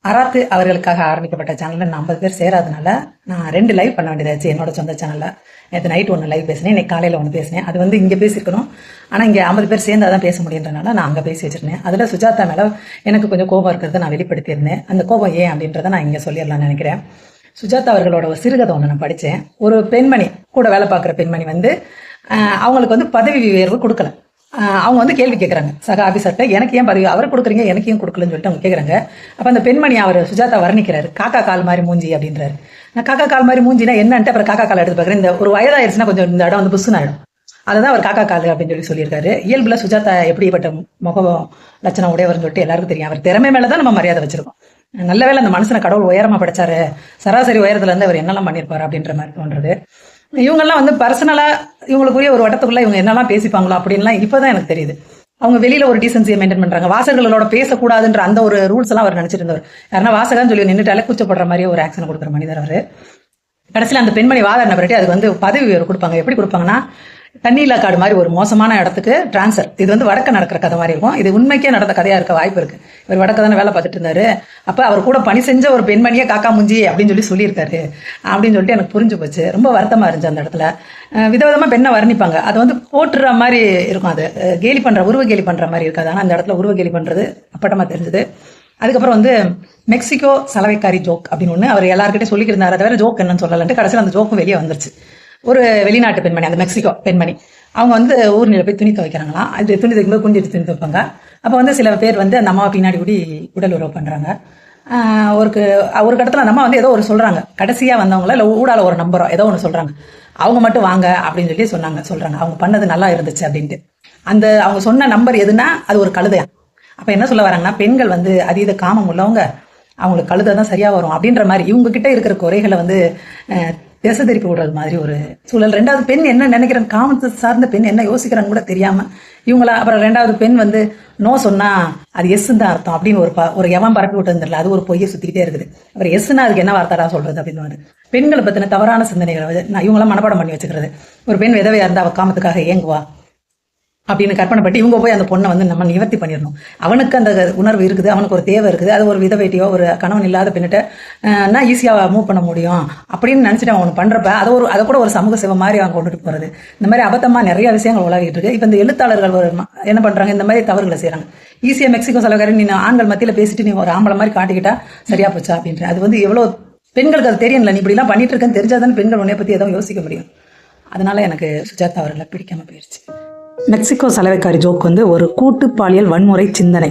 அராத்து அவர்களுக்காக ஆரம்பிக்கப்பட்ட சேனலில் 50 பேர் சேராதனால நான் 2 லைவ் பண்ண வேண்டியதாச்சு என்னோட சொந்த சேனலில். நேற்று நைட் 1 லைவ் பேசினேன், இன்னைக்கு காலையில் 1 பேசினேன். அது வந்து இங்கே பேசியிருக்கணும், ஆனால் இங்கே 50 பேர் சேர்ந்தால் தான் பேச முடியுன்றனால நான் அங்கே பேசி வச்சிருந்தேன். அதில் சுஜாதா மேலே எனக்கு கொஞ்சம் கோபம் இருக்கிறத நான் வெளிப்படுத்தியிருந்தேன். அந்த கோபம் ஏன் அப்படின்றத நான் இங்கே சொல்லிடலாம்னு நினைக்கிறேன். சுஜாதா அவர்களோட ஒரு சிறுகதை ஒன்று நான் படித்தேன். ஒரு பெண்மணி கூட வேலை பார்க்குற பெண்மணி வந்து அவங்களுக்கு வந்து பதவி உயர்வு கொடுக்கல. அவங்க வந்து கேள்வி கேட்குறாங்க சக ஆஃபீஸர்கிட்ட, எனக்கு ஏன் பதவி அவர் கொடுக்குறீங்க, எனக்கு ஏன் கொடுக்கலன்னு சொல்லிட்டு அவங்க கேட்குறாங்க. அப்போ அந்த பெண்மணி அவர் சுஜாதா வர்ணிக்கிறாரு, காக்கா கால் மாதிரி மூஞ்சி அப்படின்றாரு. நான் காக்கா கால் மாதிரி மூஞ்சினா என்னன்ட்டு அப்புறம் காக்கா கால் எடுத்து பார்க்குறேன். இந்த ஒரு வயதாயிருச்சுன்னா கொஞ்சம் இந்த இடம் வந்து புஷ்ஷுன்னு ஆகிடும், அதுதான் அவர் காக்கா கால் அப்படின்னு சொல்லியிருக்காரு. இயல்புல சுஜாதா எப்படிப்பட்ட முக லட்சணம் உடையவர்னு சொல்லிட்டு எல்லாருக்கும் தெரியும். அவர் திறமை மேலே தான் நம்ம மரியாதை வச்சிருக்கோம். நல்ல வேலை அந்த மனுஷனை கடவுள் உயரமா படைச்சாரு, சராசரி உயரத்துல இருந்து அவர் என்னெல்லாம் பண்ணியிருப்பாரு அப்படின்ற மாதிரி தோன்றது. இவங்கெல்லாம் வந்து பர்சனலா இவங்களுக்குரிய ஒரு வட்டத்துக்குள்ள இவங்க என்னெல்லாம் பேசிப்பாங்களோ அப்படின்லாம் இப்பதான் எனக்கு தெரியுது. அவங்க வெளியில ஒரு டீசன்சியை மெயின்டைன் பண்றாங்க. வாசகர்களோட பேசக்கூடாதுன்ற அந்த ஒரு ரூல்ஸ் எல்லாம் அவர் நினைச்சிட்டு இருந்தவர். யாருன்னா வாசகன்னு சொல்லி நின்றுட்டாலே கூச்சப்படுற மாதிரி ஒரு ஆக்ஷன் கொடுக்குற மனிதர் அவரு. கடைசியில் அந்த பெண்மணி வாதாடின பிறகு அதுக்கு வந்து பதவி உயர்வு கொடுப்பாங்க. எப்படி கொடுப்பாங்கன்னா, தண்ணீல காடு மாதிரி ஒரு மோசமான இடத்துக்கு டிரான்ஸ்ஃபர். இது வந்து வடக்க நடக்கிற கதை மாதிரி இருக்கும். இது உண்மைக்கே நடந்த கதையா இருக்க வாய்ப்பு இருக்கு. இவர் வடக்க தானே வேலை பார்த்துட்டு இருந்தாரு. அப்ப அவர் கூட பணி செஞ்ச ஒரு பெண்மணியே காக்கா முஞ்சி அப்படின்னு சொல்லியிருக்காரு அப்படின்னு சொல்லிட்டு எனக்கு புரிஞ்சு போச்சு. ரொம்ப வருத்தமா இருந்துச்சு. அந்த இடத்துல விதவிதமா பெண்ணை வர்ணிப்பாங்க. அது வந்து போட்டுற மாதிரி இருக்கும். அது கேலி பண்ற உருவ கேலி பண்ற மாதிரி இருக்காது. ஆனா அந்த இடத்துல உருவ கேலி பண்றது அப்பட்டமா தெரிஞ்சது. அதுக்கப்புறம் வந்து மெக்சிகோ சலவைக்காரி ஜோக் அப்படின்னு ஒன்று அவர் எல்லாருக்கிட்டே சொல்லிக்கிருந்தாரு. அதை வேற ஜோக் என்னன்னு சொல்லலன்ட்டு கடைசியில் அந்த ஜோக்கும் வெளியே வந்துருச்சு. ஒரு வெளிநாட்டு பெண்மணி, அந்த மெக்சிகோ பெண்மணி, அவங்க வந்து ஊர்நிலை போய் துணி துவைக்கிறாங்களாம். அது துணி துவைக்கும்போது குஞ்சிட்டு துணி துவைப்பாங்க. அப்போ வந்து சில பேர் வந்து அந்த அம்மாவை பின்னாடி கூடி உடல் உறவு பண்ணுறாங்க. ஒரு இடத்துல அந்த அம்மா வந்து ஏதோ ஒரு சொல்கிறாங்க, கடைசியாக வந்தவங்கள இல்லை ஊடால ஒரு நம்பரோ ஏதோ ஒன்று சொல்கிறாங்க. அவங்க மட்டும் வாங்க அப்படின்னு சொல்லி சொல்கிறாங்க அவங்க பண்ணது நல்லா இருந்துச்சு அப்படின்ட்டு. அந்த அவங்க சொன்ன நம்பர் எதுனா அது ஒரு கழுதையா. அப்போ என்ன சொல்ல வராங்கன்னா, பெண்கள் வந்து அதீத காமம் உள்ளவங்க, அவங்களுக்கு கழுதை தான் சரியாக வரும் அப்படின்ற மாதிரி இவங்க கிட்ட இருக்கிற குறைகளை வந்து திசை திருப்பி விடுறது மாதிரி ஒரு சூழல். 2வது பெண் என்ன நினைக்கிறாங்க, காமத்தை சார்ந்த பெண் என்ன யோசிக்கிறாங்க கூட தெரியாம இவங்கள. அப்புறம் 2வது பெண் வந்து நோ சொன்னா அது எஸ் தான் அர்த்தம் அப்படின்னு ஒரு எவன் பரப்பி விட்டு வந்துடல. அது ஒரு பொய்யை சுத்திக்கிட்டே இருக்குது. அப்புறம் எஸ்னா அதுக்கு என்ன வார்த்தாரா சொல்றது அப்படின்னு பெண்களை பத்தின தவறான சிந்தனைகளை நான் இவங்களாம் மனப்பாடம் பண்ணி வச்சுக்கிறது. ஒரு பெண் விதவையா இருந்தா அவ காமத்துக்காக ஏங்குவா அப்படின்னு கற்பனை பட்டு இவங்க போய் அந்த பொண்ணை வந்து நம்ம நிவர்த்தி பண்ணிடணும். அவனுக்கு அந்த உணர்வு இருக்குது, அவனுக்கு ஒரு தேவை இருக்குது. அது ஒரு விதவைட்டியோ ஒரு கணவன் இல்லாத பெண்ணிட்ட நான் ஈஸியாக மூவ் பண்ண முடியும் அப்படின்னு நினச்சிட்டு அவன் பண்றப்ப அதை கூட ஒரு சமூக சேவை மாதிரி அவங்க கொண்டுட்டு போறது. இந்த மாதிரி அபத்தமா நிறைய விஷயங்கள் உலகிட்டு இருக்கு. இப்போ இந்த எழுத்தாளர்கள் என்ன பண்றாங்க, இந்த மாதிரி தவறுகளை செய்யறாங்க. ஈஸியா மெக்சிகோ செலவுக்காரி நீ ஆண்கள் மத்தியில பேசிட்டு நீ ஒரு ஆம்பளை மாதிரி காட்டிக்கிட்டா சரியா போச்சா அப்படின்ற. அது வந்து எவ்வளவு பெண்களுக்கு அது தெரியல. நீ இப்படி எல்லாம் பண்ணிட்டு இருக்கேன்னு தெரிஞ்சாதானே பெண்கள் உன்னை பத்தி எதாவது யோசிக்க முடியும். அதனால எனக்கு சுஜாதா அவர்களை பிடிக்காம போயிடுச்சு. மெக்சிகோ சலவைக்காரி ஜோக் வந்து ஒரு கூட்டு பாலியல் வன்முறை சிந்தனை.